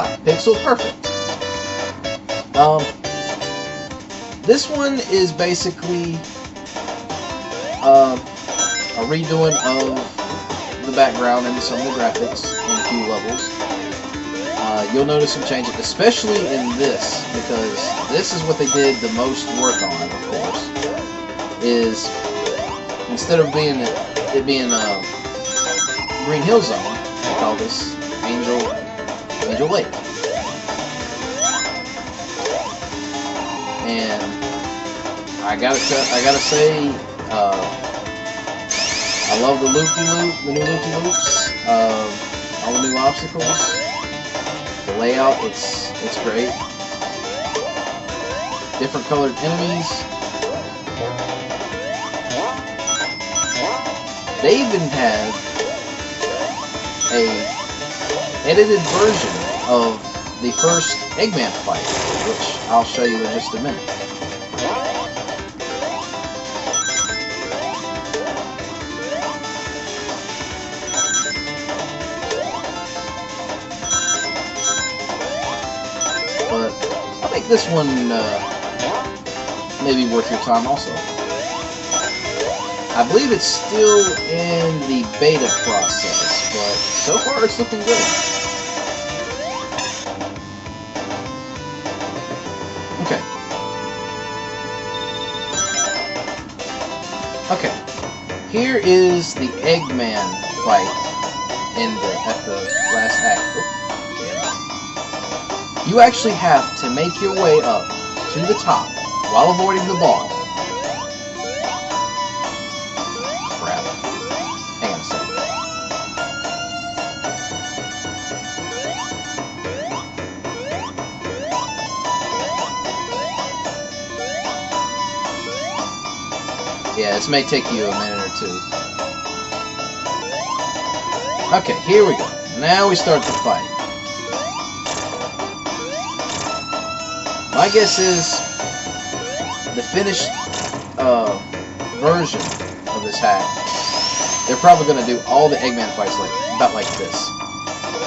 Pixel Perfect. This one is basically a redoing of the background and some of the graphics in a few levels. You'll notice some changes, especially in this, because this is what they did the most work on, of course, is instead of it being a Green Hill Zone, they call this Angel Lake. And I gotta say, I love the loop-de-loop, the new loop-de-loops, all the new obstacles, the layout. It's great. Different colored enemies. They even have a edited version of the first Eggman fight, which I'll show you in just a minute. But I think this one may be worth your time also. I believe it's still in the beta process, but so far it's looking good. Okay, here is the Eggman fight at the last act. Oh, you actually have to make your way up to the top while avoiding the ball. Crap. Hang on a second. Yeah, this may take you a minute or two. Okay, here we go. Now we start the fight. My guess is the finished version of this hack, they're probably going to do all the Eggman fights about like this.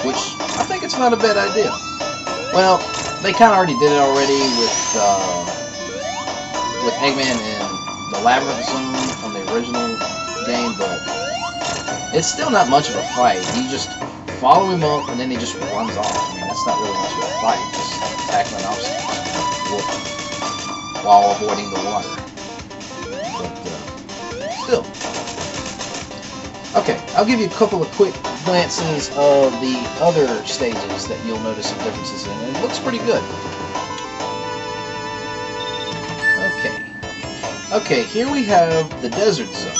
Which, I think it's not a bad idea. Well, they kind of already did it already with Eggman in the Labyrinth Zone from the original game, but it's still not much of a fight. You just follow him up and then he just runs off. I mean, that's not really much of a fight, just tackling obstacles while avoiding the water. But still. Okay, I'll give you a couple of quick glances of the other stages that you'll notice some differences in, and it looks pretty good. Okay, here we have the Desert Zone.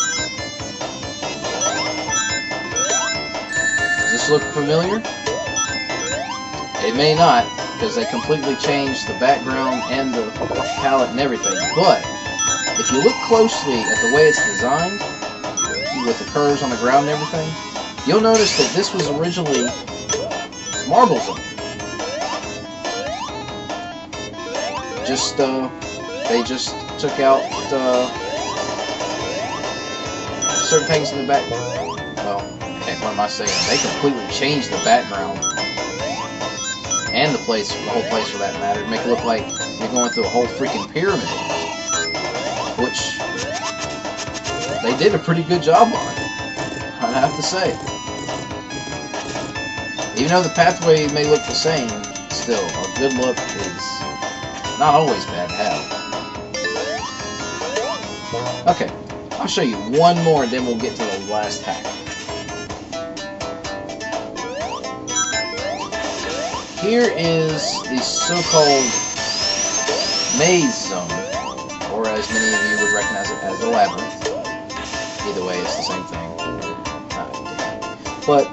Does this look familiar? It may not, because they completely changed the background and the palette and everything. But if you look closely at the way it's designed, with the curves on the ground and everything, you'll notice that this was originally Marble Zone. They just took out certain things in the back. Well, heck, what am I saying? They completely changed the background and the whole place for that matter, to make it look like you're going through a whole freaking pyramid, which they did a pretty good job on it, I have to say. Even though the pathway may look the same, still, a good look is not always bad to have. Okay, I'll show you one more and then we'll get to the last hack. Here is the so-called Maze Zone, or as many of you would recognize it as the Labyrinth. Either way, it's the same thing. But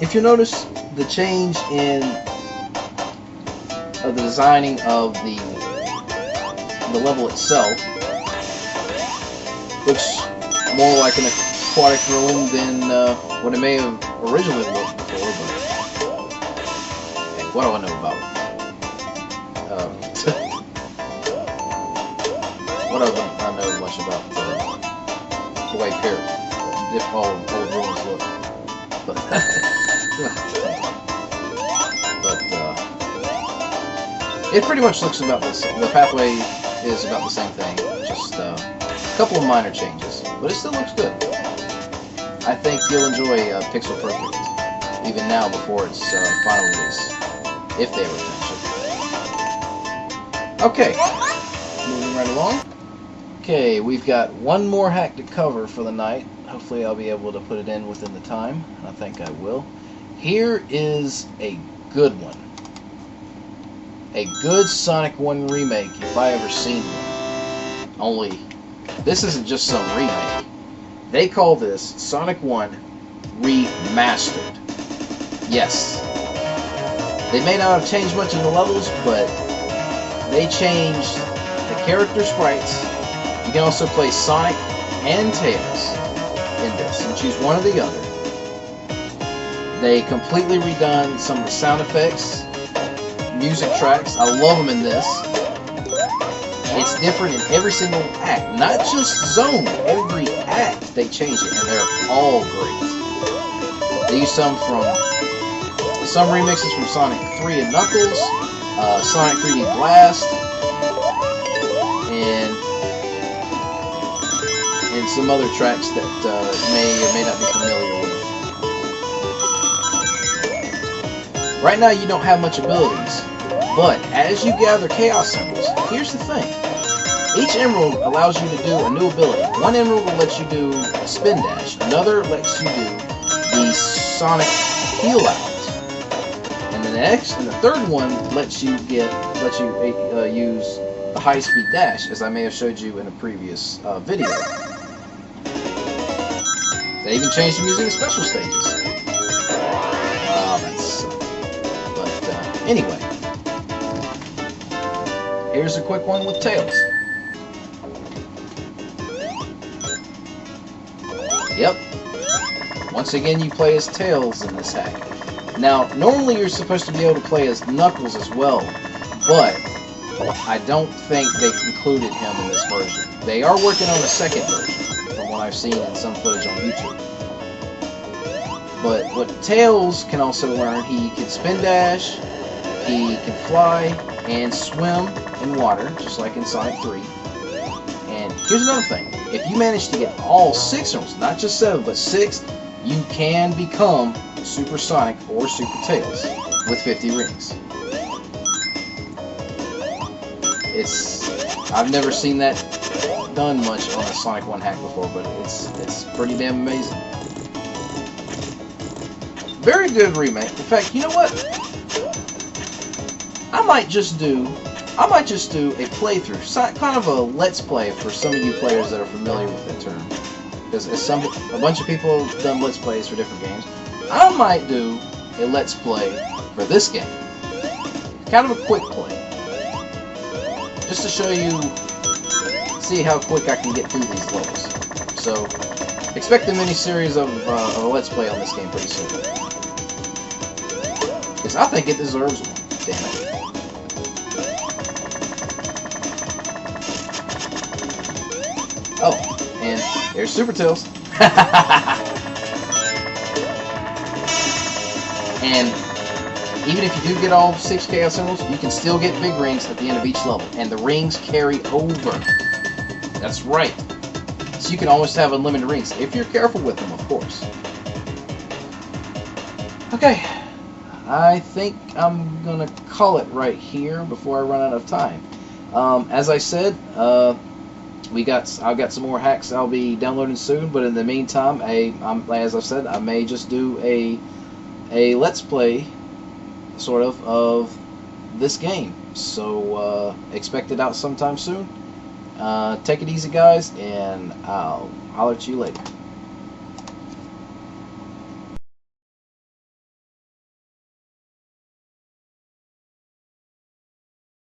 if you notice the change in the designing of the level itself, looks more like an aquatic ruin than what it may have originally looked before. But heck, what do I know about it? What do I know much about the way all ruins look? But It pretty much looks about the same. The pathway is about the same thing, just a couple of minor changes, but it still looks good. I think you'll enjoy Pixel Perfect even now before its final release, if they ever finish it. Okay, moving right along. Okay, we've got one more hack to cover for the night. Hopefully I'll be able to put it in within the time. I think I will. Here is a good one. A good Sonic 1 remake, if I ever seen one. Only, this isn't just some remake. They call this Sonic 1 Remastered. Yes. They may not have changed much in the levels, but they changed the character sprites. You can also play Sonic and Tails in this, and choose one or the other. They completely redone some of the sound effects, music tracks. I love them in this. It's different in every single act, not just zone. Every act they change it, and they're all great. They use some remixes from Sonic 3 and Knuckles, Sonic 3D Blast, and some other tracks that may or may not be familiar with. Right now you don't have much abilities, but as you gather Chaos Emeralds, here's the thing. Each emerald allows you to do a new ability. One emerald will let you do a spin dash, another lets you do the Sonic Heal Out, and the third one lets you use the high speed dash, as I may have showed you in a previous video. They even changed the music in special stages. That sucks. But anyway, here's a quick one with Tails. Yep. Once again, you play as Tails in this hack. Now, normally you're supposed to be able to play as Knuckles as well, but I don't think they included him in this version. They are working on a second version, from what I've seen in some footage on YouTube. But what Tails can also learn, he can spin dash, he can fly, and swim in water, just like in Sonic 3. And here's another thing. If you manage to get all 6 emeralds, not just 7, but 6, you can become Super Sonic or Super Tails with 50 rings. I've never seen that done much on a Sonic 1 hack before, but it's pretty damn amazing. Very good remake. In fact, you know what? I might just do a playthrough, kind of a let's play for some of you players that are familiar with that term. Because a bunch of people have done let's plays for different games. I might do a let's play for this game. Kind of a quick play. Just to show you, see how quick I can get through these levels. So, expect a mini-series of a let's play on this game pretty soon. Because I think it deserves one. Damn it. Oh, and there's Super Tails. And even if you do get all 6 Chaos Emeralds, you can still get big rings at the end of each level. And the rings carry over. That's right. So you can almost have unlimited rings, if you're careful with them, of course. Okay. I think I'm going to call it right here before I run out of time. As I said, I've got some more hacks I'll be downloading soon, but in the meantime, as I've said, I may just do a let's play, sort of this game. So expect it out sometime soon. Take it easy, guys, and I'll holler at you later.